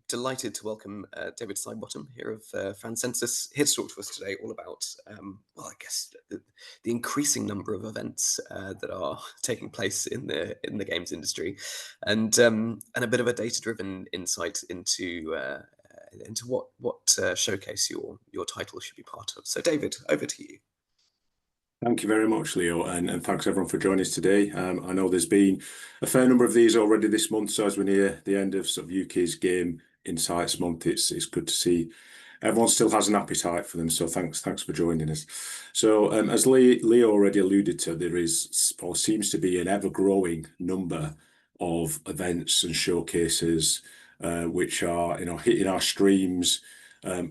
delighted to welcome David.sidebottom here of Fancensus, here to talk to us today all about, well, I guess the increasing number of events that are taking place in the games industry, and a bit of a data-driven insight into what showcase your title should be part of. So, David, over to you. Thank you very much, Leo, and thanks everyone for joining us today. I know there's been a fair number of these already this month, so as we're near the end of sort of Ukie's Game Insights month, it's good to see everyone still has an appetite for them. So thanks for joining us. So as Leo already alluded to, there is or seems to be an ever-growing number of events and showcases which are hitting our streams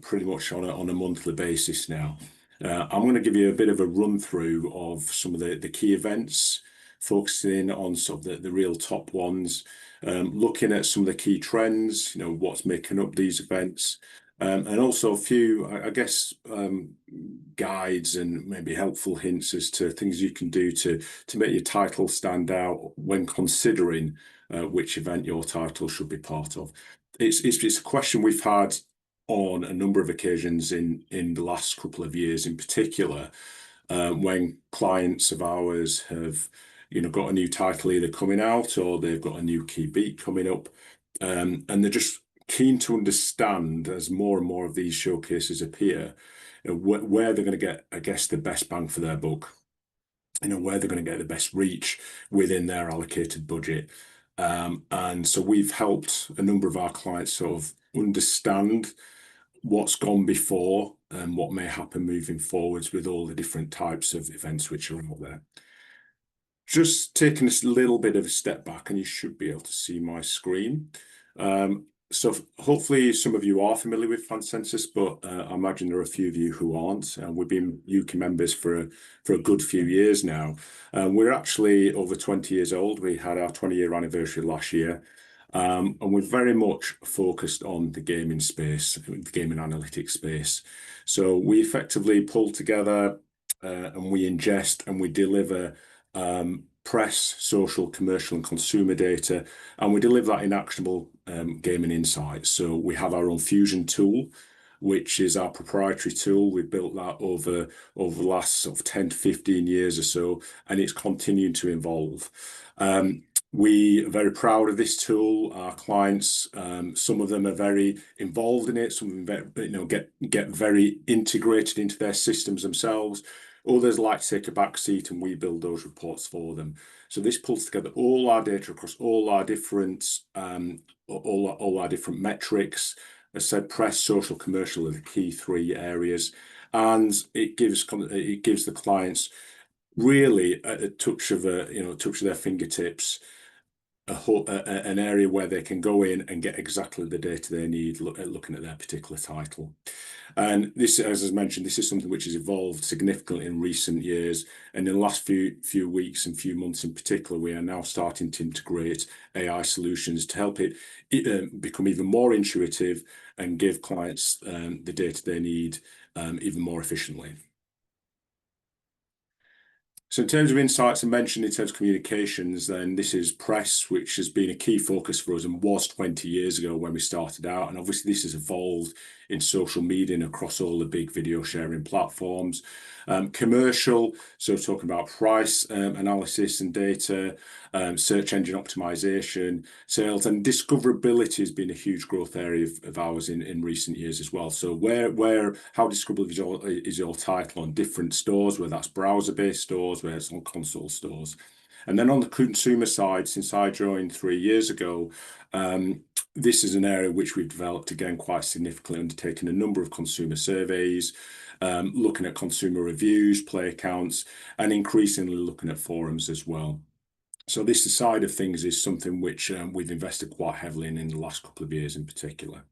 pretty much on a monthly basis now. I'm going to give you a bit of a run through of some of the key events, focusing on sort of the real top ones, looking at some of the key trends, what's making up these events, and also a few, I guess, guides and maybe helpful hints as to things you can do to make your title stand out when considering which event your title should be part of. It's a question we've had on a number of occasions in the last couple of years, in particular, when clients of ours have got a new title either coming out or they've got a new key beat coming up, and they're just keen to understand, as more and more of these showcases appear, where they're going to get, I guess, the best bang for their buck, where they're going to get the best reach within their allocated budget. And so we've helped a number of our clients sort of understand what's gone before and what may happen moving forwards with all the different types of events which are out there. Just taking a little bit of a step back, and you should be able to see my screen. So hopefully some of you are familiar with Fancensus, but I imagine there are a few of you who aren't. We've been Ukie members for a good few years now. We're actually over 20 years old. We had our 20-year anniversary last year. And we're very much focused on the gaming space, the gaming analytics space. So we effectively pull together and we ingest and we deliver press, social, commercial, and consumer data, and we deliver that in actionable gaming insights. So we have our own Fusion tool, which is our proprietary tool. We built that over the last sort of 10 to 15 years or so, and it's continuing to evolve. We are very proud of this tool. Our clients, some of them are very involved in it. Some of them get very integrated into their systems themselves. Others like to take a back seat and we build those reports for them. So this pulls together all our data across all our different metrics. As I said, press, social, commercial are the key three areas, and it gives the clients really a touch of their fingertips, an area where they can go in and get exactly the data they need looking at their particular title. And this, as I mentioned, this is something which has evolved significantly in recent years. And in the last few weeks and few months in particular, we are now starting to integrate AI solutions to help it become even more intuitive and give clients the data they need even more efficiently. So in terms of insights, I mentioned in terms of communications, then this is press, which has been a key focus for us and was 20 years ago when we started out. And obviously this has evolved in social media and across all the big video sharing platforms. Commercial, so talking about price analysis and data, search engine optimization, sales, and discoverability has been a huge growth area of ours in recent years as well. So how discoverable is your title on different stores, whether that's browser-based stores, whether it's on console stores. And then on the consumer side, since I joined 3 years ago, this is an area which we've developed again quite significantly, undertaking a number of consumer surveys, looking at consumer reviews, play accounts, and increasingly looking at forums as well. So this side of things is something which we've invested quite heavily in the last couple of years in particular.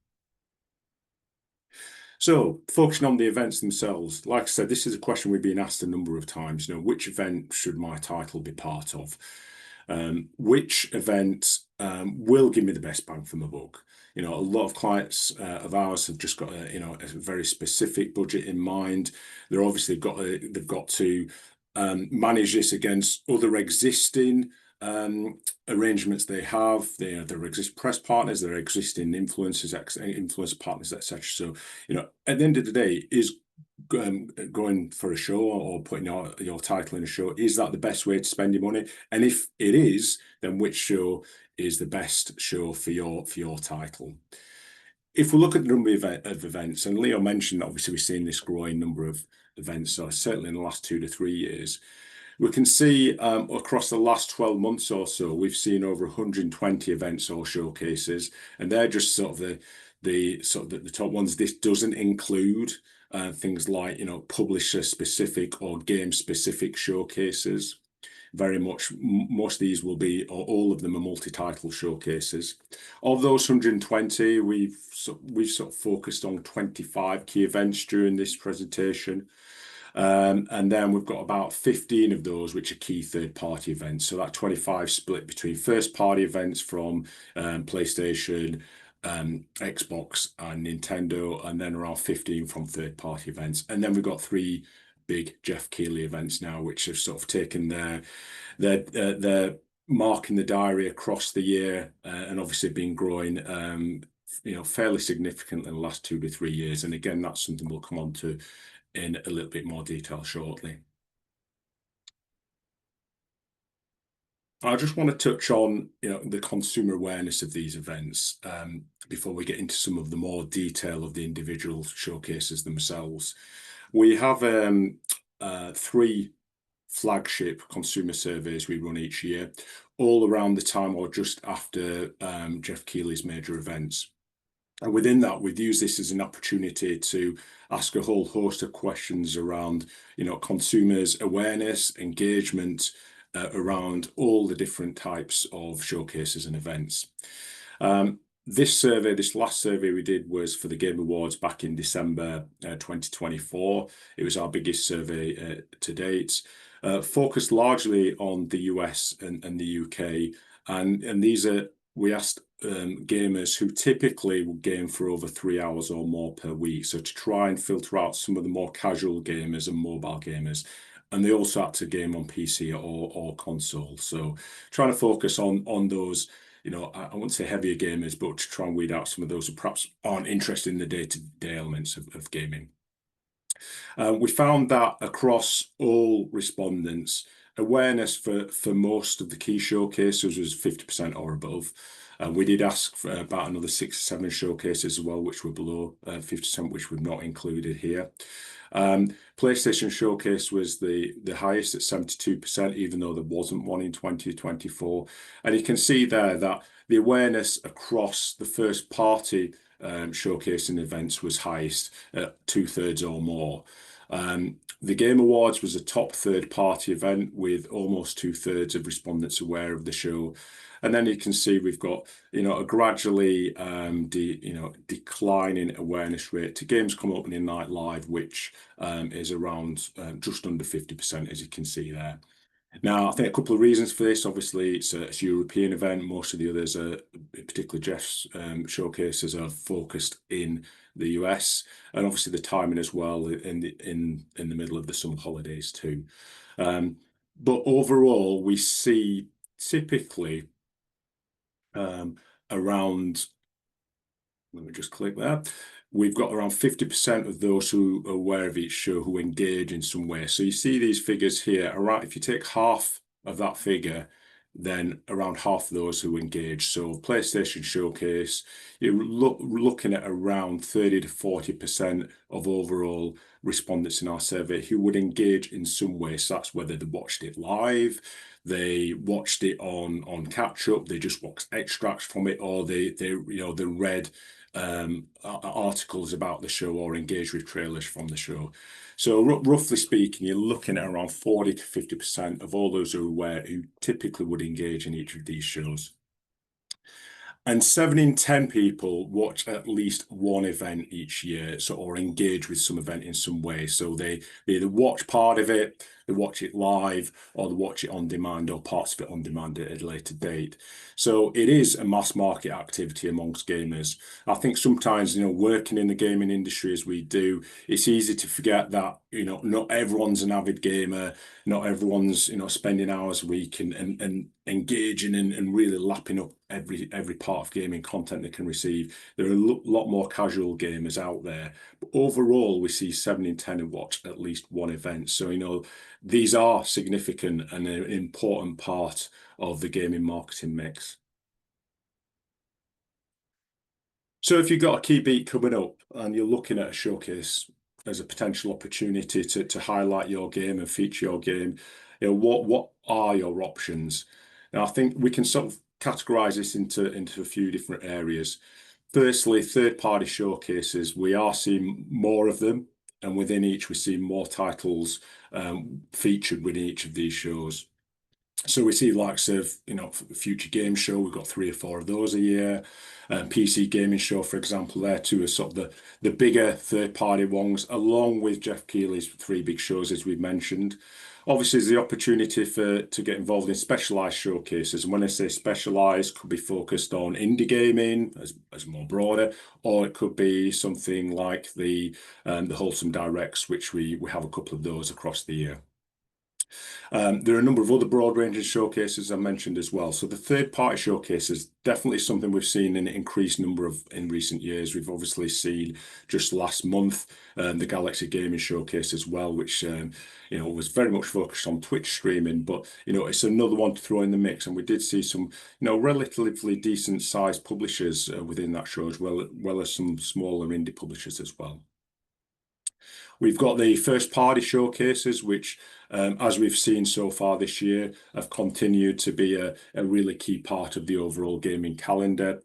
So focusing on the events themselves, like I said, this is a question we've been asked a number of times. Which event should my title be part of? Which event will give me the best bang for my buck? A lot of clients of ours have just got a very specific budget in mind. They've got to manage this against other existing arrangements they have. There exist press partners, there are existing influencers, influencer partners, etc. So, at the end of the day, is going for a show or putting your title in a show, is that the best way to spend your money? And if it is, then which show is the best show for your title? If we look at the number of events, and Leo mentioned, obviously, we've seen this growing number of events, so certainly in the last 2 to 3 years, we can see across the last 12 months or so, we've seen over 120 events or showcases, and they're just sort of the top ones. This doesn't include things like publisher specific or game specific showcases. Very much, most of these will be, or all of them are multi-title showcases. Of those 120, we've sort of focused on 25 key events during this presentation. And then we've got about 15 of those which are key third-party events. So that 25 split between first-party events from PlayStation, Xbox and Nintendo, and then around 15 from third-party events. And then we've got 3 big Jeff Keighley events now, which have sort of taken their mark in the diary across the year, and obviously been growing fairly significantly in the last 2 to 3 years. And again, that's something we'll come on to in a little bit more detail shortly. I just want to touch on the consumer awareness of these events before we get into some of the more detail of the individual showcases themselves. We have 3 flagship consumer surveys we run each year, all around the time or just after Jeff Keighley's major events. And within that, we've used this as an opportunity to ask a whole host of questions around, consumers' awareness, engagement around all the different types of showcases and events. This last survey we did was for the Game Awards back in December 2024. It was our biggest survey to date, focused largely on the US and the UK. And we asked gamers who typically will game for over 3 hours or more per week. So to try and filter out some of the more casual gamers and mobile gamers. And they also had to game on PC or console. So trying to focus on those, I wouldn't say heavier gamers, but to try and weed out some of those who perhaps aren't interested in the day-to-day elements of gaming. We found that across all respondents, awareness for most of the key showcases was 50% or above. We did ask for about another 6 or 7 showcases as well, which were below 50%, which we've not included here. PlayStation Showcase was the highest at 72%, even though there wasn't one in 2024. And you can see there that the awareness across the first party showcasing events was highest at 2/3 or more. The Game Awards was a top third-party event with almost 2/3 of respondents aware of the show. And then you can see we've got, a gradually declining awareness rate to Gamescom Opening Night Live, which is around just under 50%, as you can see there. Now, I think a couple of reasons for this. Obviously, it's a European event. Most of the others, particularly Jeff's showcases, are focused in the US, and obviously the timing as well in the middle of the summer holidays too. But overall, we see typically around, let me just click that. We've got around 50% of those who are aware of each show who engage in some way. So you see these figures here, around, if you take half of that figure, then around half of those who engage. So PlayStation Showcase, you're looking at around 30 to 40% of overall respondents in our survey who would engage in some way. So that's whether they watched it live, they watched it on catch up, they just watched extracts from it, or they read articles about the show or engaged with trailers from the show. So roughly speaking, you're looking at around 40 to 50% of all those who are aware who typically would engage in each of these shows. And 7 in 10 people watch at least one event each year, or engage with some event in some way. So they either watch part of it, they watch it live, or they watch it on demand, or parts of it on demand at a later date. So it is a mass market activity amongst gamers. I think sometimes, working in the gaming industry as we do, it's easy to forget that, not everyone's an avid gamer, not everyone's, spending hours a week and engaging and really lapping up every part of gaming content they can receive. There are a lot more casual gamers out there. But overall, we see 7 in 10 who watch at least one event. So, these are significant and an important part of the gaming marketing mix. So if you've got a key beat coming up and you're looking at a showcase as a potential opportunity to highlight your game and feature your game, what are your options? Now, I think we can sort of categorize this into a few different areas. Firstly, third-party showcases. We are seeing more of them, and within each, we see more titles featured within each of these shows. So we see likes of, Future Game Show. We've got 3 or 4 of those a year. PC Gaming Show, for example, there too are sort of the bigger third-party ones, along with Jeff Keighley's 3 big shows, as we've mentioned. Obviously, there's the opportunity to get involved in specialized showcases. And when I say specialized, could be focused on indie gaming as more broader, or it could be something like the Wholesome Directs, which we have a couple of those across the year. There are a number of other broad-ranging showcases I mentioned as well. So the third-party showcases, definitely something we've seen an increased number of in recent years. We've obviously seen just last month the Galaxy Gaming Showcase as well, which was very much focused on Twitch streaming. But it's another one to throw in the mix, and we did see some relatively decent-sized publishers within that show, as well as some smaller indie publishers as well. We've got the first-party showcases, which, as we've seen so far this year, have continued to be a really key part of the overall gaming calendar.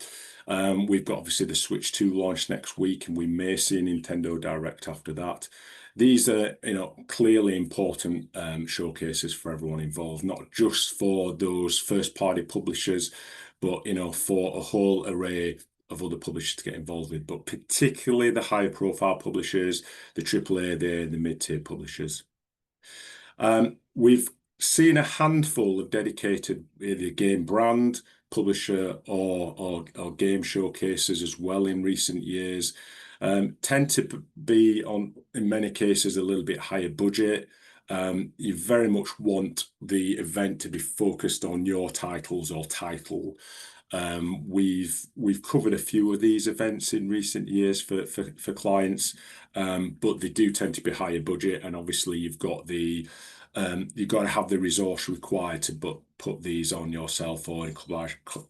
We've got obviously the Switch 2 launch next week, and we may see a Nintendo Direct after that. These are, clearly important showcases for everyone involved, not just for those first-party publishers, but for a whole array of other publishers to get involved with, but particularly the higher profile publishers, the AAA, the mid-tier publishers. We've seen a handful of dedicated either game brand, publisher, or game showcases as well in recent years. Tend to be in many cases, a little bit higher budget. You very much want the event to be focused on your titles or title. We've covered a few of these events in recent years for clients, but they do tend to be higher budget, and obviously you've got to have the resource required to put these on yourself or in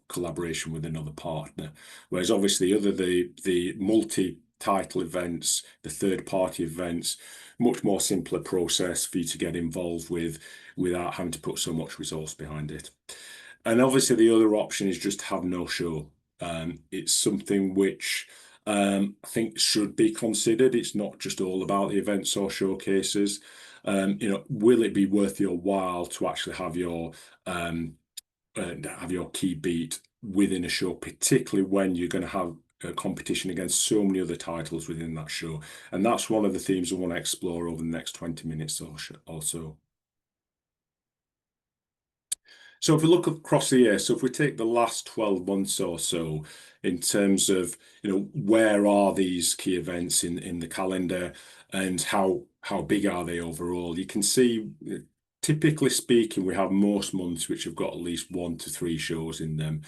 collaboration with another partner. Whereas obviously the multi-title events, the third-party events, much more simpler process for you to get involved with without having to put so much resource behind it. And obviously the other option is just to have no show. It's something which I think should be considered. It's not just all about the events or showcases. Will it be worth your while to actually have your key beat within a show, particularly when you're going to have a competition against so many other titles within that show? And that's one of the themes I want to explore over the next 20 minutes or so. So if we look across the year, so if we take the last 12 months or so in terms of, where are these key events in the calendar and how big are they overall, you can see, typically speaking, we have most months which have got at least 1 to 3 shows in them.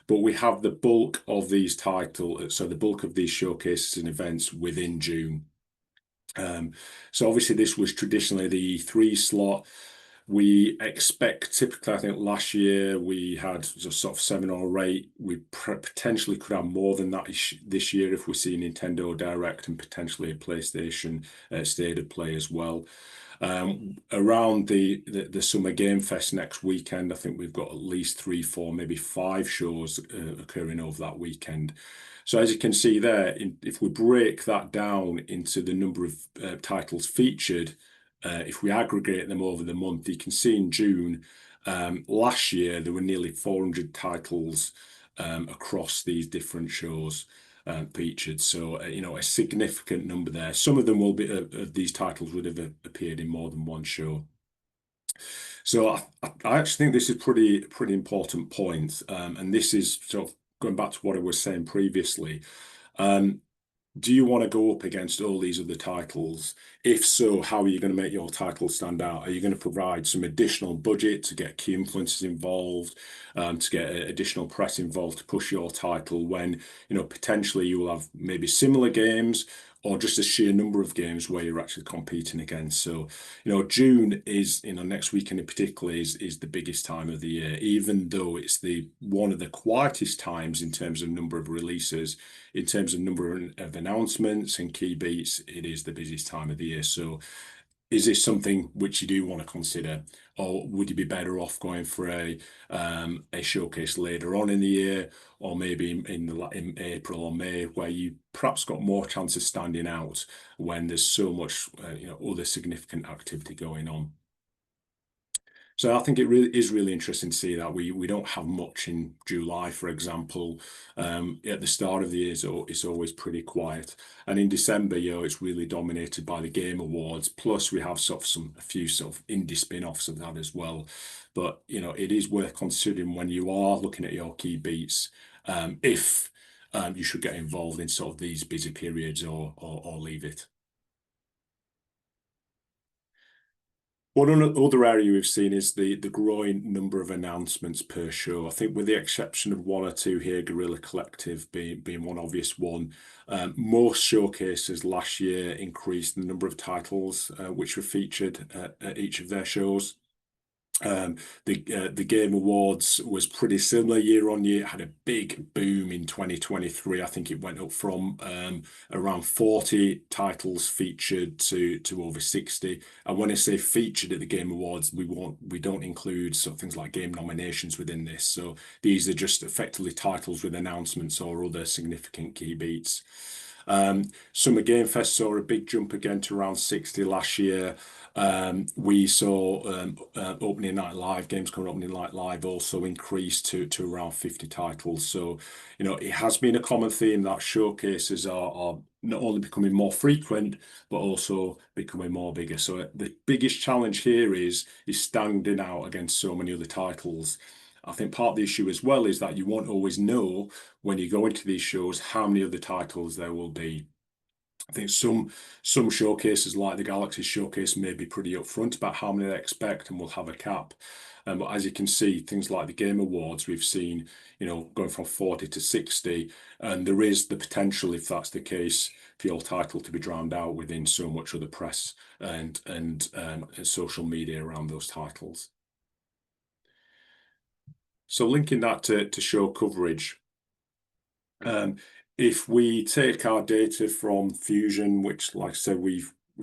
But we have the bulk of these titles, so the bulk of these showcases and events within June. So obviously this was traditionally the E3 slot. We expect, typically, I think last year we had sort of 7 or 8. We potentially could have more than that this year if we see Nintendo Direct and potentially a PlayStation State of Play as well. Around the Summer Game Fest next weekend, I think we've got at least 3, 4, maybe 5 shows occurring over that weekend. So as you can see there, if we break that down into the number of titles featured, if we aggregate them over the month, you can see in June last year there were nearly 400 titles across these different shows featured. So a significant number there. Some of them will be these titles would have appeared in more than one show. So I actually think this is pretty important point, and this is sort of going back to what I was saying previously. Um, do you want to go up against all these other titles? If so, how are you going to make your title stand out? Are you going to provide some additional budget to get key influencers involved, to get additional press involved to push your title when, potentially you will have maybe similar games or just a sheer number of games where you're actually competing against? So, June is, next weekend in particular is the biggest time of the year, even though it's the one of the quietest times in terms of number of releases. In terms of number of announcements and key beats, it is the busiest time of the year. So is this something which you do want to consider, or would you be better off going for a showcase later on in the year, or maybe in April or May, where you perhaps got more chance of standing out when there's so much other significant activity going on? So I think it really is really interesting to see that we don't have much in July, for example. At the start of the year, it's always pretty quiet, and in December, it's really dominated by the Game Awards. Plus, we have a few sort of indie spin-offs of that as well. But it is worth considering when you are looking at your key beats, if you should get involved in sort of these busy periods or leave it. One other area we've seen is the growing number of announcements per show. I think with the exception of one or two here, Guerrilla Collective being one obvious one, most showcases last year increased the number of titles which were featured at each of their shows. The Game Awards was pretty similar year on year. It had a big boom in 2023. I think it went up from around 40 titles featured to over 60. And when I say featured at the Game Awards, we don't include things like game nominations within this. So these are just effectively titles with announcements or other significant key beats. Summer Game Fest saw a big jump again to around 60 last year. We saw opening night live, Gamescom opening night live also increased to around 50 titles. So, it has been a common theme that showcases are not only becoming more frequent, but also becoming more bigger. So the biggest challenge here is standing out against so many other titles. I think part of the issue as well is that you won't always know when you go into these shows how many other titles there will be. I think some showcases like the Galaxy Showcase may be pretty upfront about how many they expect and will have a cap. But as you can see, things like the Game Awards, we've seen, going from 40 to 60, and there is the potential, if that's the case, for your title to be drowned out within so much other press and social media around those titles. So linking that to show coverage, if we take our data from Fusion, which, like I said, we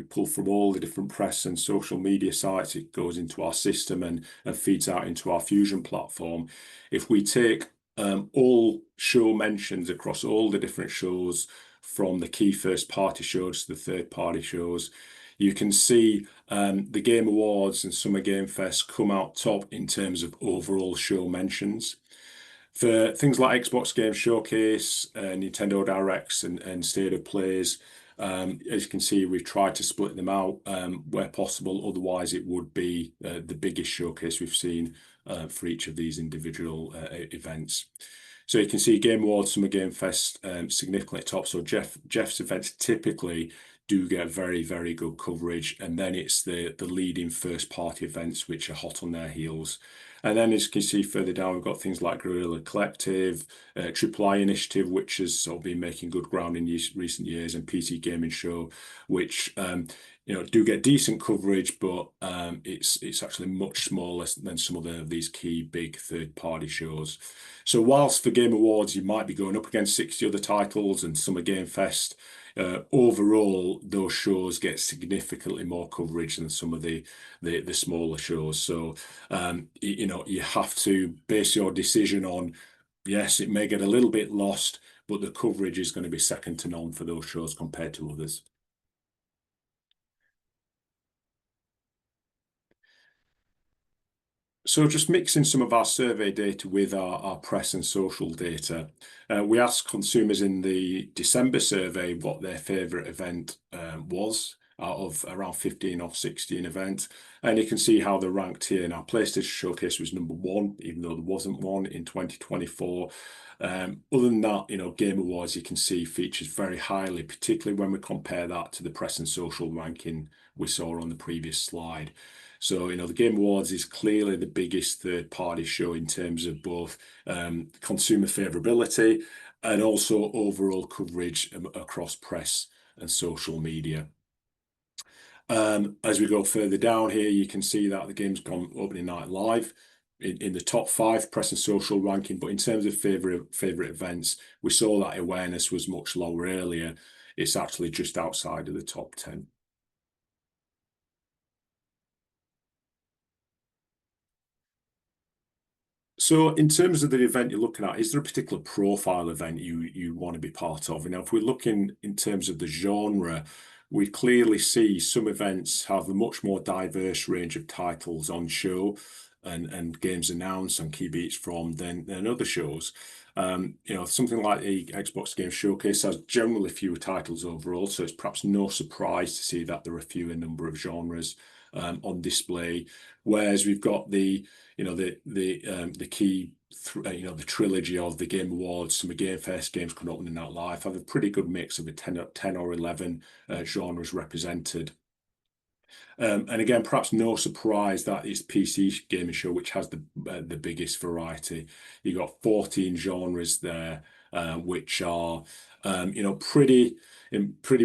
pull from all the different press and social media sites, it goes into our system and feeds out into our Fusion platform. If we take all show mentions across all the different shows, from the key first-party shows to the third-party shows, you can see the Game Awards and Summer Game Fest come out top in terms of overall show mentions. For things like Xbox Game Showcase, Nintendo Directs, and State of Plays, as you can see, we've tried to split them out where possible. Otherwise, it would be the biggest showcase we've seen for each of these individual events. So you can see Game Awards, Summer Game Fest significantly top. So Jeff's events typically do get very, very good coverage, and then it's the leading first-party events which are hot on their heels. And then, as you can see further down, we've got things like Guerrilla Collective, Triple I Initiative, which has sort of been making good ground in recent years, and PC Gaming Show, which do get decent coverage, but it's actually much smaller than some of these key big third-party shows. So whilst for Game Awards you might be going up against 60 other titles and Summer Game Fest, overall those shows get significantly more coverage than some of the smaller shows. So you have to base your decision on, yes, it may get a little bit lost, but the coverage is going to be second to none for those shows compared to others. So just mixing some of our survey data with our press and social data, we asked consumers in the December survey what their favourite event was. out of around 15 or 16 events. And you can see how they're ranked here. Now, PlayStation Showcase was #1, even though there wasn't one in 2024. Other than that, Game Awards, you can see features very highly, particularly when we compare that to the press and social ranking we saw on the previous slide. So, the Game Awards is clearly the biggest third-party show in terms of both consumer favorability and also overall coverage across press and social media. As we go further down here, you can see that the game's gone opening night live in the top 5 press and social ranking. But in terms of favorite events, we saw that awareness was much lower earlier. It's actually just outside of the top 10. So in terms of the event you're looking at, is there a particular profile event you want to be part of? If we're looking in terms of the genre, we clearly see some events have a much more diverse range of titles on show and games announced and key beats from than other shows. Something like the Xbox Game Showcase has generally fewer titles overall, so it's perhaps no surprise to see that there are fewer number of genres on display. Whereas we've got the key, the trilogy of the Game Awards, some Game Fest games coming up in that live have a pretty good mix of a 10 or 11 genres represented. And again, perhaps no surprise that it's PC gaming show which has the biggest variety. You've got 14 genres there, which are pretty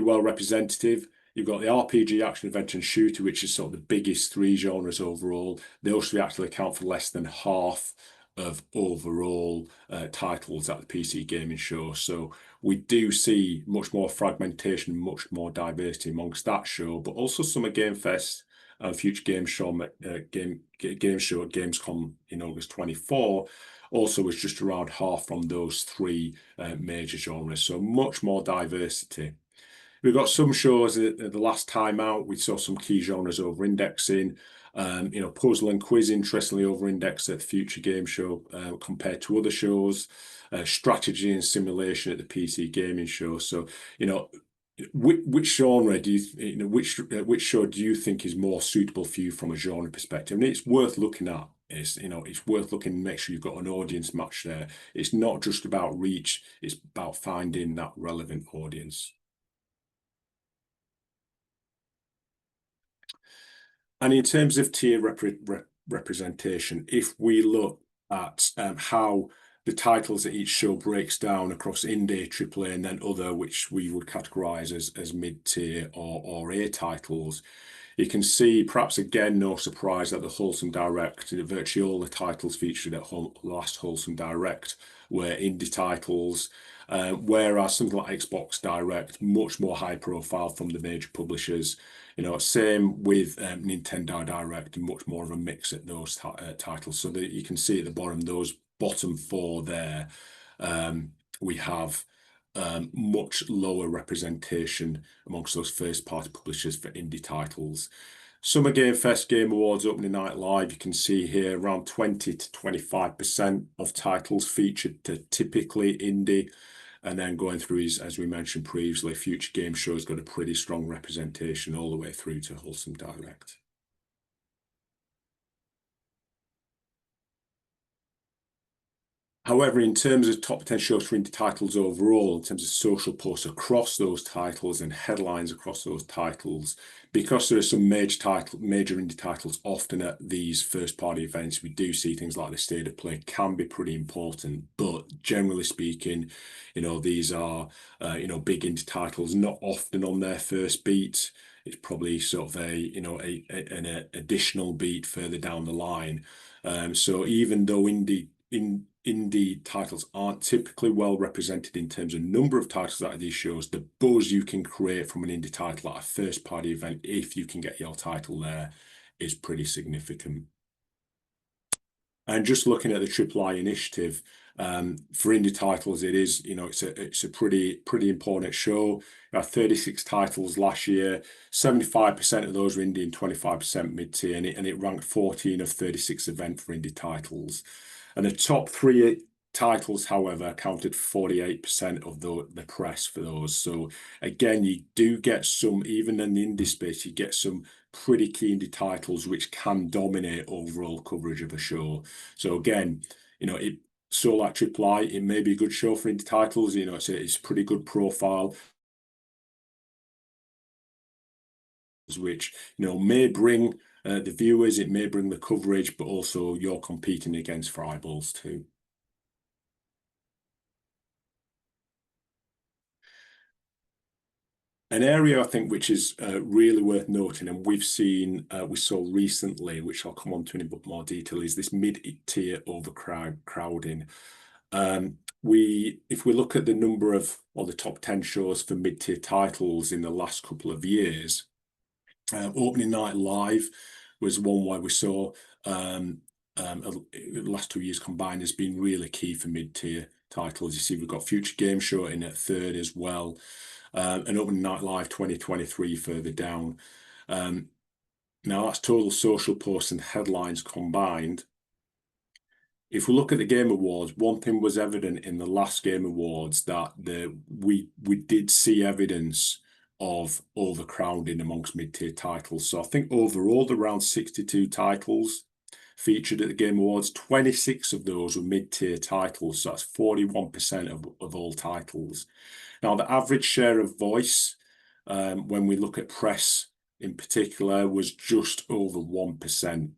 well representative. You've got the RPG, action, adventure, and shooter, which is sort of the biggest 3 genres overall. Those 3 actually account for less than half of overall titles at the PC gaming show. So we do see much more fragmentation, much more diversity amongst that show, but also some of Game Fest and Future Game Show at Gamescom in August 24 also was just around half from those 3 major genres. So much more diversity. We've got some shows at the last time out, we saw some key genres over-indexing. Puzzle and quiz, interestingly, over-indexed at the Future Game Show compared to other shows. Strategy and simulation at the PC Gaming Show. So, which genre do you, which show do you think is more suitable for you from a genre perspective? And it's worth looking at. It's worth looking and make sure you've got an audience match there. It's not just about reach; it's about finding that relevant audience. And in terms of tier representation, if we look at how the titles at each show breaks down across indie, AAA, and then other, which we would categorize as mid-tier or A titles, you can see, perhaps again, no surprise that the Wholesome Direct, virtually all the titles featured at last Wholesome Direct were indie titles, whereas something like Xbox Direct, much more high profile from the major publishers. Same with Nintendo Direct, and much more of a mix at those titles. So that you can see at the bottom, those bottom 4 there, we have much lower representation amongst those first-party publishers for indie titles. Summer Game Fest, Game Awards, opening night live, you can see here around 20 to 25% of titles featured to typically indie. And then going through, as we mentioned previously, Future Game Show's got a pretty strong representation all the way through to Wholesome Direct. However, in terms of top 10 shows for indie titles overall, in terms of social posts across those titles and headlines across those titles, because there are some major indie titles often at these first-party events, we do see things like the state of play can be pretty important. But generally speaking, these are big indie titles, not often on their first beat. It's probably sort of an additional beat further down the line. So even though indie titles aren't typically well represented in terms of number of titles out of these shows, the buzz you can create from an indie title at a first party event, if you can get your title there, is pretty significant. And just looking at the AAA initiative, for indie titles, it is, it's a pretty important show. We had 36 titles last year, 75% of those were indie and 25% mid-tier, and it ranked 14 of 36 events for indie titles. And the top 3 titles, however, accounted for 48% of the press for those. So again, you do get some, even in the indie space, you get some pretty key indie titles which can dominate overall coverage of a show. So again, so like Triple I, it may be a good show for indie titles. It's a pretty good profile, which may bring the viewers, it may bring the coverage, but also you're competing against for eyeballs too. An area I think which is really worth noting, and we saw recently, which I'll come on to in a bit more detail, is this mid-tier overcrowding. If we look at the number of, or the top 10 shows for mid-tier titles in the last couple of years, Opening Night Live was one where we saw the last 2 years combined has been really key for mid-tier titles. You see, we've got Future Game Show in at third as well. And Opening Night Live 2023 further down. Now that's total social posts and headlines combined. If we look at the Game Awards, one thing was evident in the last Game Awards, that we did see evidence of overcrowding amongst mid-tier titles. So I think overall around 62 titles featured at the Game Awards. 26 of those were mid-tier titles, so that's 41% of all titles. Now, the average share of voice, when we look at press in particular, was just over 1%.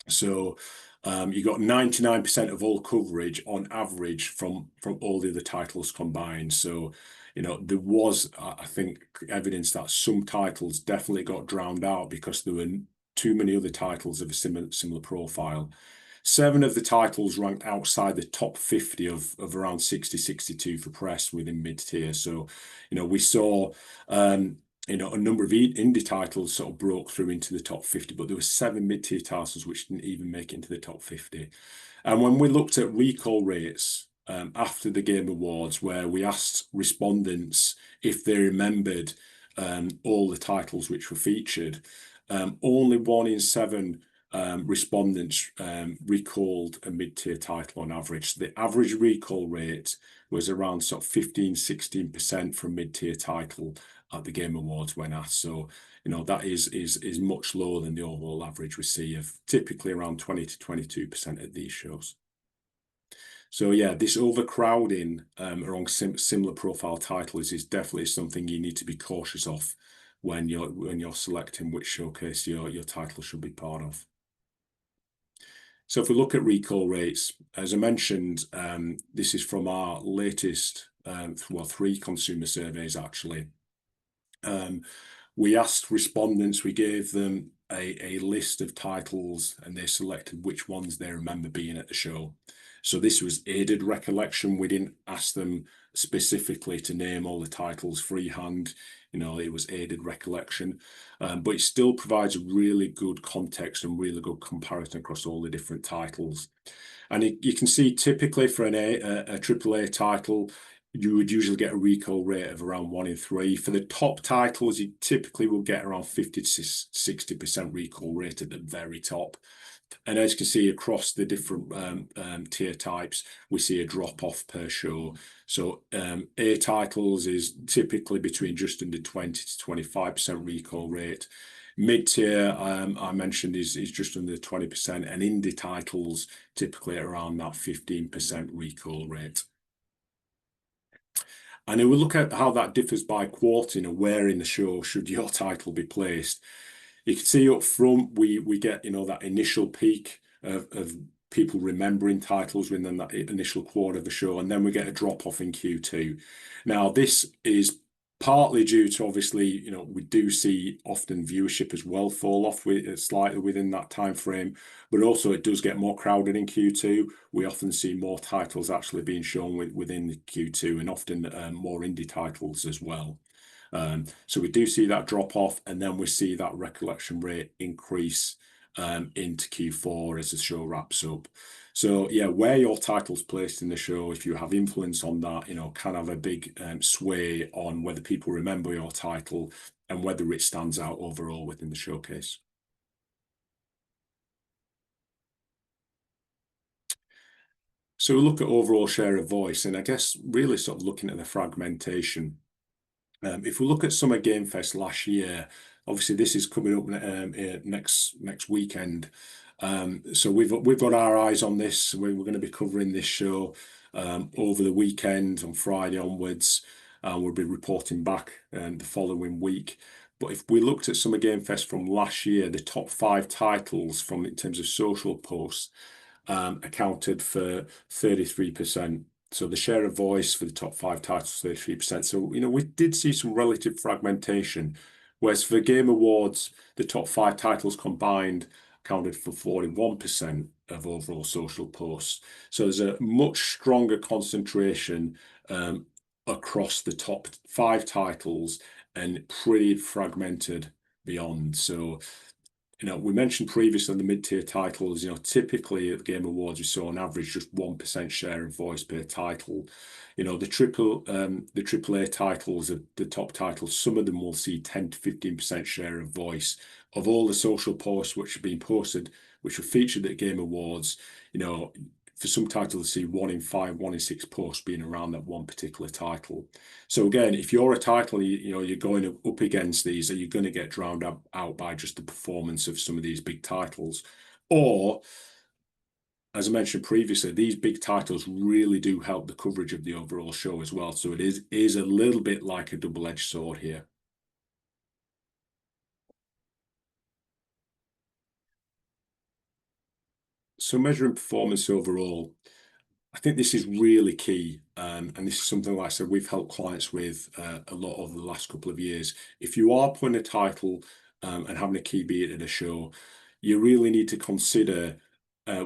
So you got 99% of all coverage on average from all the other titles combined. So, there was, I think, evidence that some titles definitely got drowned out because there were too many other titles of a similar profile. 7 of the titles ranked outside the top 50 of around 60, 62 for press within mid-tier. So, we saw, a number of indie titles sort of broke through into the top 50, but there were 7 mid-tier titles which didn't even make it into the top 50. And when we looked at recall rates after the Game Awards, where we asked respondents if they remembered all the titles which were featured, only 1 in 7 respondents recalled a mid-tier title on average. So the average recall rate was around sort of 15-16% for a mid-tier title at the Game Awards when asked. So that is much lower than the overall average we see of typically around 20 to 22% at these shows. So yeah, this overcrowding around similar profile titles is definitely something you need to be cautious of when you're selecting which showcase your title should be part of. So if we look at recall rates, as I mentioned, this is from our latest, 3 consumer surveys actually. We asked respondents, we gave them a list of titles and they selected which ones they remember being at the show. So this was aided recollection. We didn't ask them specifically to name all the titles freehand. It was aided recollection, but it still provides a really good context and really good comparison across all the different titles. And you can see typically for a AAA title, you would usually get a recall rate of around 1 in 3. For the top titles, you typically will get around 50 to 60% recall rate at the very top. And as you can see across the different tier types, we see a drop off per show. So A titles is typically between just under 20 to 25% recall rate. Mid-tier, I mentioned, is just under 20%, and indie titles typically around that 15% recall rate. And if we look at how that differs by quarter, where in the show should your title be placed, you can see up front, we get, that initial peak of people remembering titles within that initial quarter of the show, and then we get a drop off in Q2. Now, this is partly due to, obviously, we do see often viewership as well fall off slightly within that time frame, but also it does get more crowded in Q2. We often see more titles actually being shown within the Q2, and often more indie titles as well. So we do see that drop off, and then we see that recollection rate increase into Q4 as the show wraps up. So yeah, where your title's placed in the show, if you have influence on that, can have a big sway on whether people remember your title and whether it stands out overall within the showcase. So we look at overall share of voice, and I guess really sort of looking at the fragmentation. If we look at Summer Game Fest last year, obviously this is coming up next weekend. So we've got our eyes on this. We're going to be covering this show over the weekend on Friday onwards. We'll be reporting back the following week. But if we looked at Summer Game Fest from last year, the top 5 titles from in terms of social posts accounted for 33%. So the share of voice for the top 5 titles, 33%. So, you know, we did see some relative fragmentation, whereas for Game Awards, the top 5 titles combined accounted for 41% of overall social posts. So there's a much stronger concentration across the top 5 titles and pretty fragmented beyond. So, you know, we mentioned previously the mid-tier titles, you know, typically at the Game Awards, we saw on average just 1% share of voice per title. You know, the AAA titles, the top titles, some of them will see 10 to 15% share of voice of all the social posts which have been posted, which were featured at Game Awards. You know, for some titles, see 1 in 5, 1 in 6 posts being around that one particular title. So again, if you're a title, you know, you're going up against these, are you going to get drowned out by just the performance of some of these big titles? Or, as I mentioned previously, these big titles really do help the coverage of the overall show as well. So it is a little bit like a double-edged sword here. So measuring performance overall, I think this is really key, and this is something, like I said, we've helped clients with a lot over the last couple of years. If you are putting a title and having a key beat at a show, you really need to consider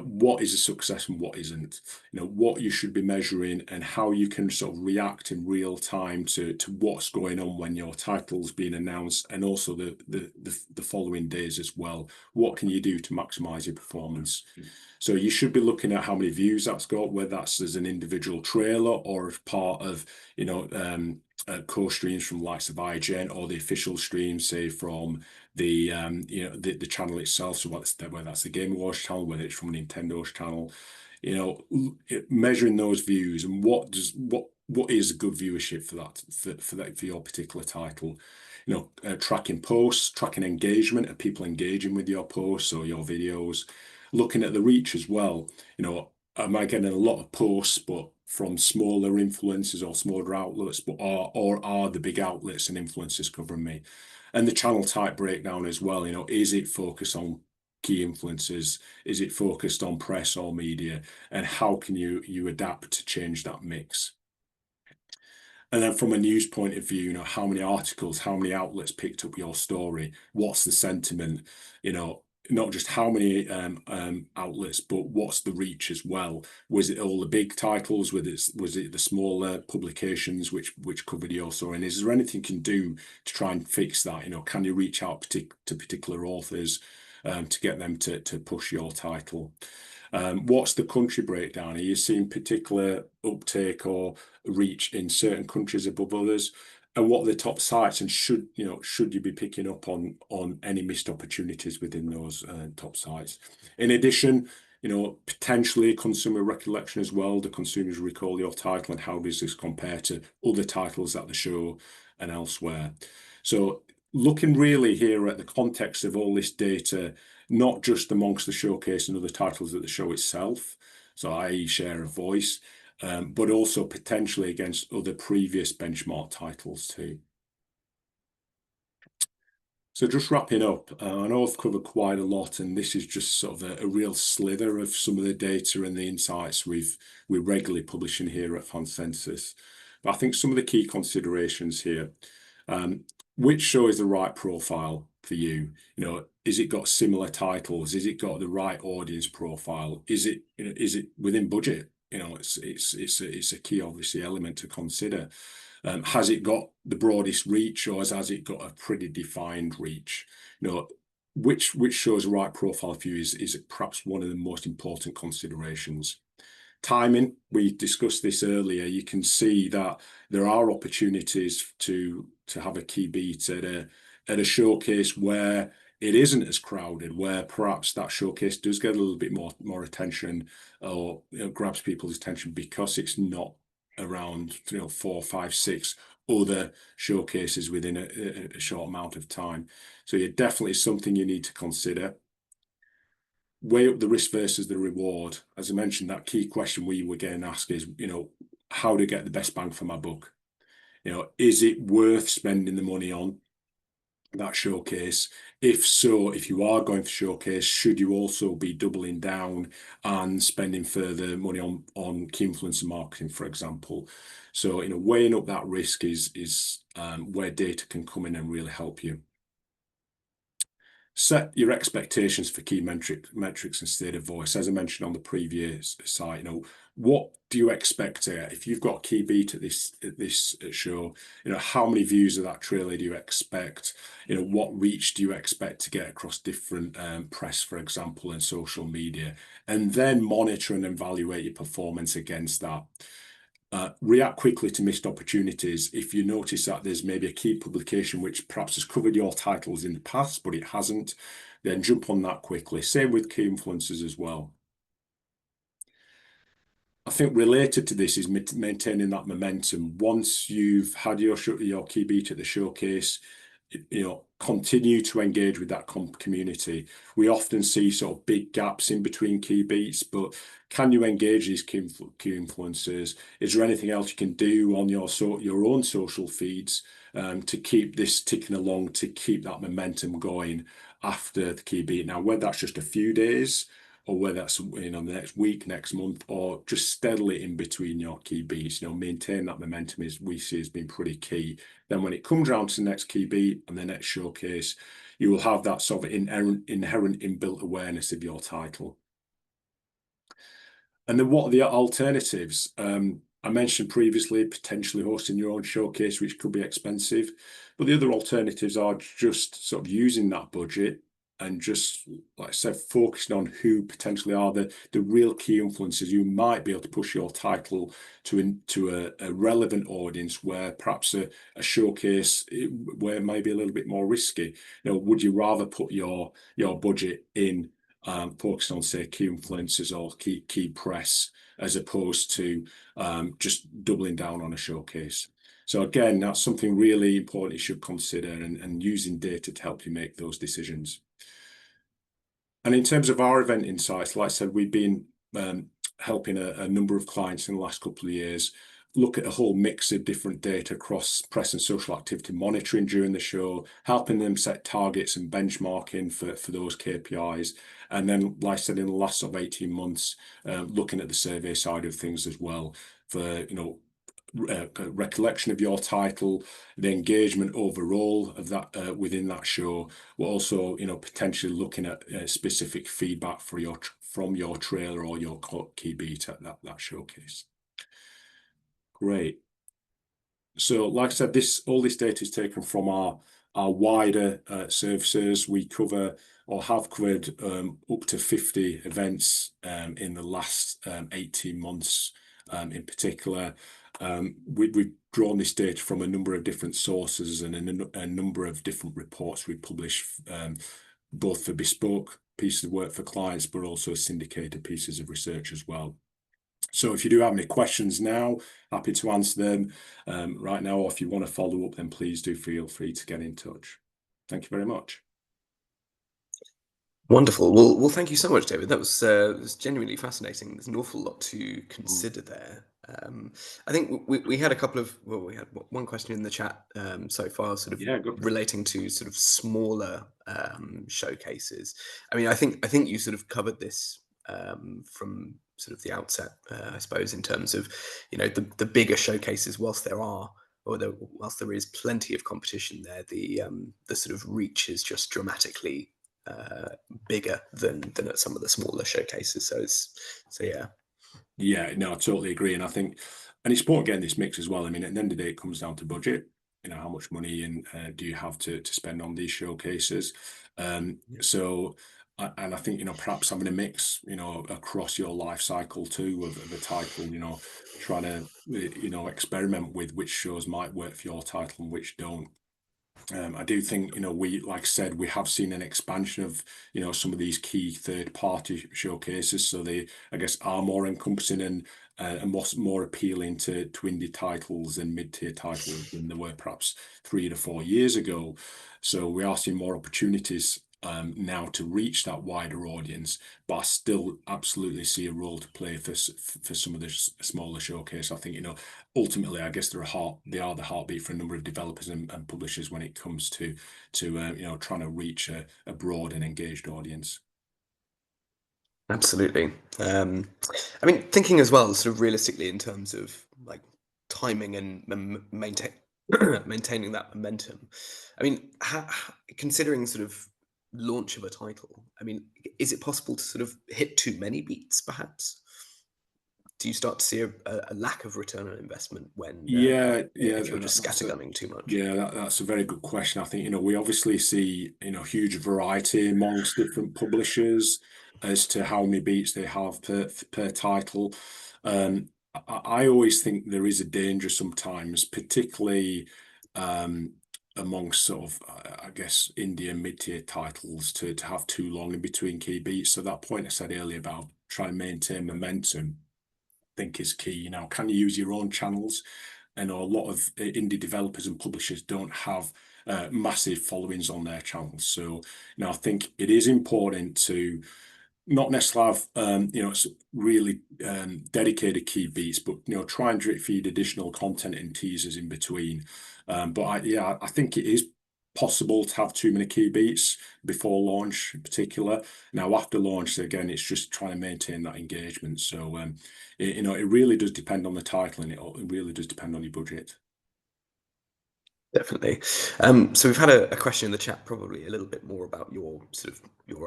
what is a success and what isn't. You know, what you should be measuring and how you can sort of react in real time to what's going on when your title's being announced, and also the following days as well. What can you do to maximize your performance? So you should be looking at how many views that's got, whether that's as an individual trailer or as part of, you know, co-streams from the likes of IGN, or the official streams, say from the you know, the channel itself. So whether that's the Game Awards channel, whether it's from Nintendo's channel, you know, measuring those views and what is a good viewership for that for your particular title. You know, tracking posts, tracking engagement, and people engaging with your posts or your videos. Looking at the reach as well. You know, am I getting a lot of posts, but from smaller influencers or smaller outlets, but or are the big outlets and influencers covering me? And the channel type breakdown as well. You know, is it focused on key influencers? Is it focused on press or media? And how can you adapt to change that mix? And then from a news point of view, you know, how many articles, how many outlets picked up your story? What's the sentiment? You know, not just how many outlets, but what's the reach as well? Was it all the big titles? Was it the smaller publications which covered your story? And is there anything you can do to try and fix that? You know, can you reach out to particular authors to get them to push your title? What's the country breakdown? Are you seeing particular uptake or reach in certain countries above others? And what are the top sites? And should you be picking up on any missed opportunities within those top sites? In addition, you know, potentially consumer recollection as well. Do consumers recall your title, and how does this compare to other titles at the show and elsewhere? So looking really here at the context of all this data, not just amongst the showcase and other titles at the show itself, so i.e. share of voice, but also potentially against other previous benchmark titles too. So just wrapping up, I know I've covered quite a lot, and this is just sort of a real slither of some of the data and the insights we're regularly publishing here at Fancensus. But I think some of the key considerations here, which show is the right profile for you? You know, is it got similar titles? Is it got the right audience profile? Is it within budget? You know, it's a key, obviously, element to consider. Has it got the broadest reach, or has it got a pretty defined reach? You know, which shows the right profile for you is perhaps one of the most important considerations. Timing, we discussed this earlier. You can see that there are opportunities to have a key beat at a showcase where it isn't as crowded, where perhaps that showcase does get a little bit more attention, or grabs people's attention because it's not around 4, 5, 6 other showcases within a short amount of time. So yeah, definitely something you need to consider. Weigh up the risk versus the reward. As I mentioned, that key question we were getting asked is, how to get the best bang for my buck. Is it worth spending the money on that showcase? If so, if you are going for showcase, should you also be doubling down and spending further money on key influencer marketing, for example? So, weighing up that risk is where data can come in and really help you. Set your expectations for key metrics and state of voice. As I mentioned on the previous site, what do you expect if you've got a key beat at this show? How many views of that trailer do you expect? What reach do you expect to get across different press, for example, and social media? And then monitor and evaluate your performance against that. React quickly to missed opportunities. If you notice that there's maybe a key publication which perhaps has covered your titles in the past, but it hasn't, then jump on that quickly. Same with key influencers as well. I think related to this is maintaining that momentum. Once you've had your key beat at the showcase, continue to engage with that community. We often see sort of big gaps in between key beats, but can you engage these key influencers? Is there anything else you can do on your own social feeds to keep this ticking along, to keep that momentum going after the key beat? Now, whether that's just a few days, or whether that's the next week, next month, or just steadily in between your key beats, maintain that momentum we see has been pretty key. Then when it comes around to the next key beat and the next showcase, you will have that sort of inherent inbuilt awareness of your title. And then what are the alternatives? I mentioned previously potentially hosting your own showcase, which could be expensive, but the other alternatives are just sort of using that budget and just, like I said, focusing on who potentially are the real key influencers you might be able to push your title to a relevant audience, where perhaps a showcase where it may be a little bit more risky. Would you rather put your budget in focusing on, say, key influencers or key press, as opposed to just doubling down on a showcase? So again, that's something really important you should consider, and using data to help you make those decisions. And in terms of our event insights, like I said, we've been helping a number of clients in the last couple of years look at a whole mix of different data across press and social activity monitoring during the show, helping them set targets and benchmarking for those KPIs. And then, like I said, in the last sort of 18 months, looking at the survey side of things as well, for recollection of your title, the engagement overall of that within that show. We're also potentially looking at specific feedback from your trailer or your key beat at that showcase. Great. So like I said, all this data is taken from our wider services. We cover or have covered up to 50 events in the last 18 months in particular. We've drawn this data from a number of different sources and a number of different reports we publish, both for bespoke pieces of work for clients, but also syndicated pieces of research as well. So if you do have any questions now, happy to answer them right now, or if you want to follow up, then please do feel free to get in touch. Thank you very much. Wonderful. Well, thank you so much, David. That was genuinely fascinating. There's an awful lot to consider there. I think we had we had one question in the chat so far, sort of relating to sort of smaller showcases. I mean, I think you sort of covered this from sort of the outset, I suppose, in terms of the bigger showcases. Whilst there is plenty of competition there, the sort of reach is just dramatically bigger than at some of the smaller showcases. So yeah, no, I totally agree. And I think, and it's important getting this mix as well. I mean, at the end of the day, it comes down to budget. How much money do you have to spend on these showcases? So, and I think perhaps having a mix across your life cycle too of a title, trying to experiment with which shows might work for your title and which don't. I do think, we, like I said, we have seen an expansion of, some of these key third-party showcases. So they, I guess, are more encompassing and more appealing to indie titles and mid-tier titles than they were perhaps 3 to 4 years ago. So we are seeing more opportunities now to reach that wider audience, but I still absolutely see a role to play for some of the smaller showcase. I think, ultimately, I guess they are the heartbeat for a number of developers and publishers when it comes to trying to reach a broad and engaged audience. Absolutely. I mean, thinking as well, sort of realistically in terms of like timing and maintaining that momentum. I mean, considering sort of launch of a title, I mean, is it possible to sort of hit too many beats, perhaps? Do you start to see a lack of return on investment when Yeah, if you're just scattergunning too much? that's a very good question. I think, we obviously see, huge variety amongst different publishers as to how many beats they have per title. I always think there is a danger sometimes, particularly amongst sort of, I guess, indie and mid-tier titles to have too long in between key beats. So that point I said earlier about trying to maintain momentum, I think is key. Can you use your own channels? And a lot of indie developers and publishers don't have massive followings on their channels. So, I think it is important to not necessarily have really dedicated key beats, but try and drip feed additional content and teasers in between. But I think it is possible to have too many key beats before launch in particular. Now after launch, again, it's just trying to maintain that engagement. So it really does depend on the title, and it really does depend on your budget. Definitely. So we've had a question in the chat, probably a little bit more about your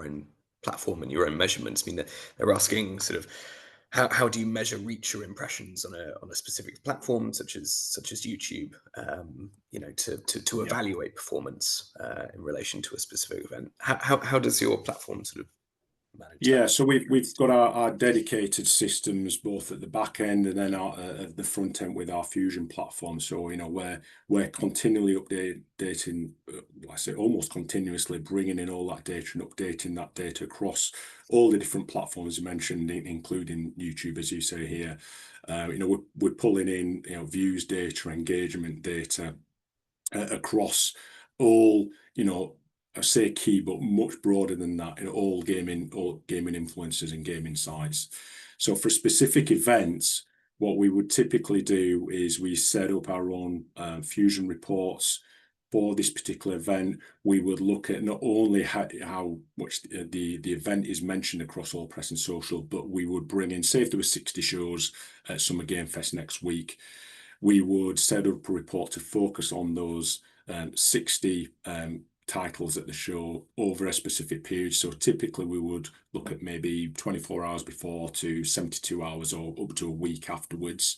own platform and your own measurements. I mean, they're asking sort of how do you measure reach or impressions on a specific platform such as YouTube, to Yeah. evaluate performance in relation to a specific event. How does your platform sort of manage that? Yeah, so we've got our dedicated systems both at the back end and then at the front end with our Fusion platform. So we're continually updating, I say almost continuously bringing in all that data and updating that data across all the different platforms you mentioned, including YouTube, as you say here. We're pulling in views data, engagement data across all, I say key, but much broader than that in all gaming influencers and gaming sites. So for specific events, what we would typically do is we set up our own Fusion reports for this particular event. We would look at not only how much the event is mentioned across all press and social, but we would bring in, say if there were 60 shows at Summer Game Fest next week, we would set up a report to focus on those 60 titles at the show over a specific period. So typically we would look at maybe 24 hours before to 72 hours or up to a week afterwards.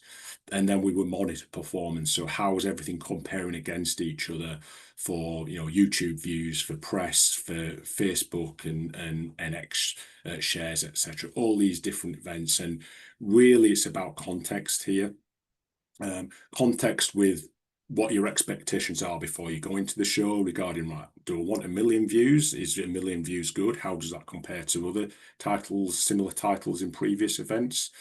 And then we would monitor performance. So how is everything comparing against each other for YouTube views, for press, for Facebook and NX shares, etc. All these different events. And really it's about context here. Context with what your expectations are before you go into the show regarding, right, do I want 1 million views? Is 1 million views good? How does that compare to other titles, similar titles in previous events?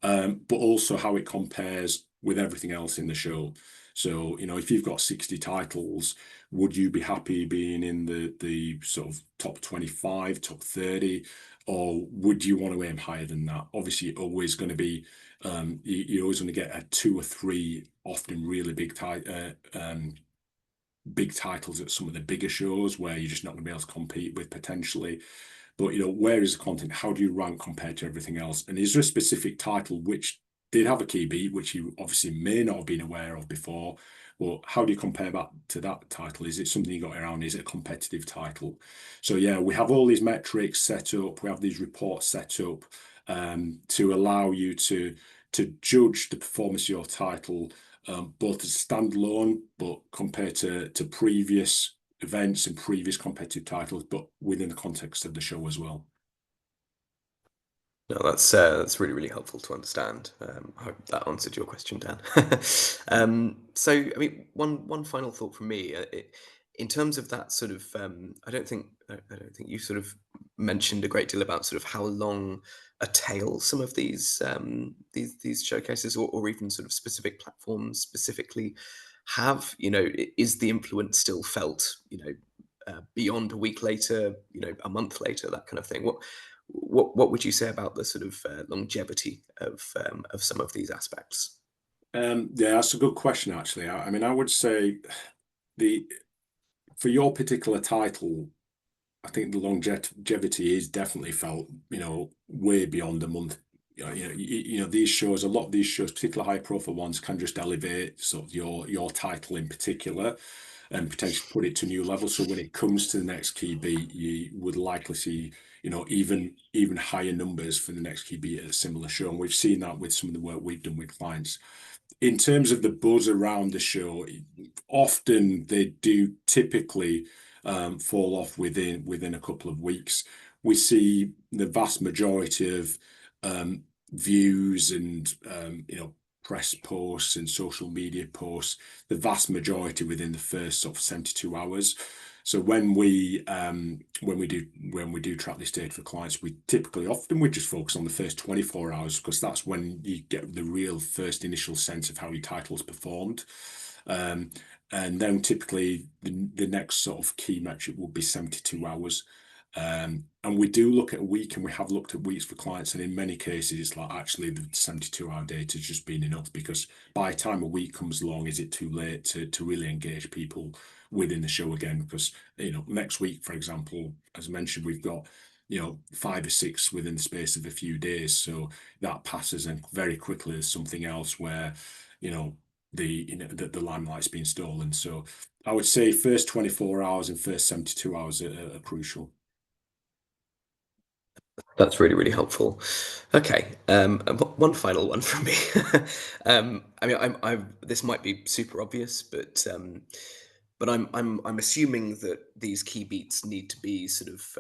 But also how it compares with everything else in the show. So, if you've got 60 titles, would you be happy being in the sort of top 25, top 30, or would you want to aim higher than that? Obviously, you're always going to be you're always going to get a 2 or 3 often really big titles at some of the bigger shows where you're just not going to be able to compete with potentially. But where is the content? How do you rank compared to everything else? And is there a specific title which did have a key beat, which you obviously may not have been aware of before? Well, how do you compare that to that title? Is it something you got around? Is it a competitive title? So yeah, we have all these metrics set up. We have these reports set up to allow you to judge the performance of your title, both as a standalone, but compared to previous events and previous competitive titles, but within the context of the show as well. No, that's really, really helpful to understand. I hope that answered your question, Dan. So, I mean, one final thought from me. in terms of that sort of, I don't think you sort of mentioned a great deal about sort of how long a tail some of these showcases, or even sort of specific platforms specifically have. Is the influence still felt? Beyond a week later, a month later, that kind of thing. What would you say about the sort of longevity of some of these aspects? Yeah, that's a good question, actually. I mean, I would say the for your particular title, I think the longevity is definitely felt, way beyond a month. These shows, a lot of these shows, particularly high profile ones, can just elevate sort of your title in particular and potentially put it to new levels. So when it comes to the next key beat, you would likely see, even higher numbers for the next key beat at a similar show. And we've seen that with some of the work we've done with clients. In terms of the buzz around the show, often they do typically fall off within a couple of weeks. We see the vast majority of views and press posts and social media posts, the vast majority within the first sort of 72 hours. So when we do track this data for clients, we just focus on the first 24 hours, because that's when you get the real first initial sense of how your title's performed. And then typically the next sort of key metric will be 72 hours. And we do look at a week, and we have looked at weeks for clients, and in many cases it's like actually the 72-hour data has just been enough, because by the time a week comes along, is it too late to really engage people within the show again? Because next week, for example, as I mentioned, we've got 5 or 6 within the space of a few days, so that passes, and very quickly there's something else where the limelight's been stolen. So I would say first 24 hours and first 72 hours are crucial. That's really, really helpful. Okay, and one final one from me. I mean, this might be super obvious, but I'm assuming that these key beats need to be sort of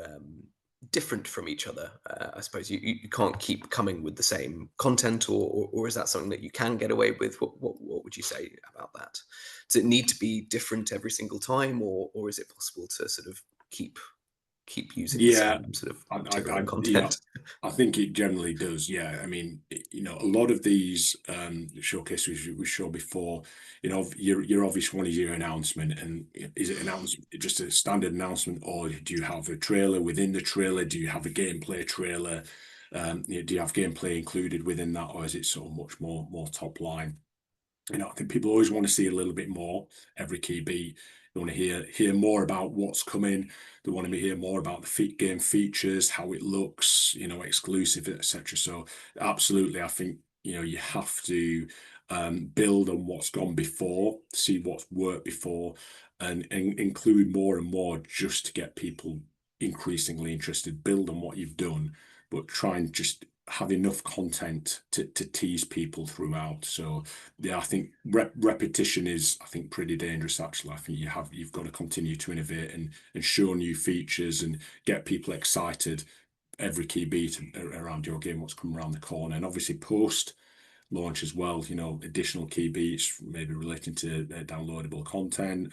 different from each other. I suppose you can't keep coming with the same content, or is that something that you can get away with? What would you say about that? Does it need to be different every single time, or is it possible to sort of keep using the Yeah, same sort of material I and content? I think it generally does. Yeah, I mean, a lot of these showcases we showed before, your obvious one is your announcement, and is it announcement just a standard announcement, or do you have a trailer within the trailer? Do you have a gameplay trailer? Do you have gameplay included within that, or is it sort of much more top line? I think people always want to see a little bit more every key beat. They want to hear more about what's coming. They want to hear more about the game features, how it looks, exclusive, etc. So absolutely, I think you have to build on what's gone before, see what's worked before, and include more and more just to get people increasingly interested. Build on what you've done, but try and just have enough content to tease people throughout. So yeah, I think repetition is, I think, pretty dangerous, actually. I think you've got to continue to innovate and show new features and get people excited every key beat around your game, what's coming around the corner. And obviously post launch as well, additional key beats maybe relating to downloadable content,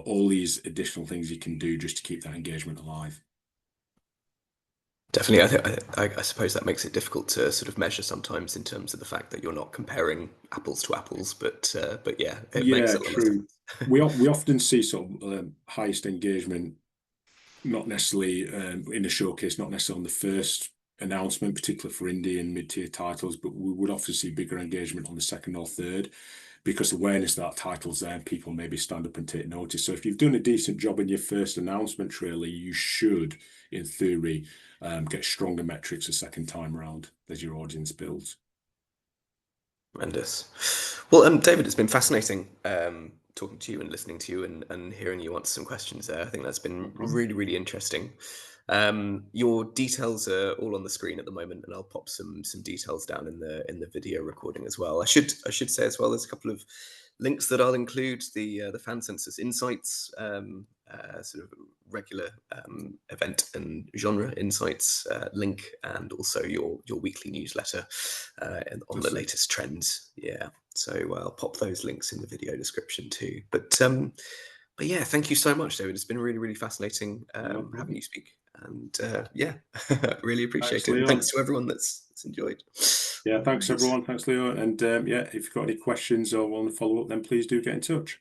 all these additional things you can do just to keep that engagement alive. Definitely, I suppose that makes it difficult to sort of measure sometimes in terms of the fact that you're not comparing apples to apples. But yeah, it makes Yeah, a lot of true. sense. We often see sort of highest engagement, not necessarily in a showcase, not necessarily on the first announcement, particularly for indie and mid-tier titles, but we would often see bigger engagement on the second or third, because awareness that title's there and people maybe stand up and take notice. So if you've done a decent job in your first announcement trailer, you should, in theory, get stronger metrics a second time around as your audience builds. Tremendous. Well, David, it's been fascinating talking to you and listening to you and hearing you answer some questions there. I think that's No been problem. really, really interesting. Your details are all on the screen at the moment, and I'll pop some details down in the video recording as well. I should say as well, there's a couple of links that I'll include: the Fancensus Insights, sort of regular event and genre insights link, and also your weekly newsletter on the Fantastic. latest trends. Yeah, so I'll pop those links in the video description too. But But yeah, thank you so much, David. It's been really, really fascinating No having problem. you speak. And yeah, really Thanks, appreciate it. And Leo. thanks to everyone that's enjoyed. Yeah, All thanks right. everyone. Thanks, Leo. And yeah, if you've got any questions or want to follow up, then please do get in touch.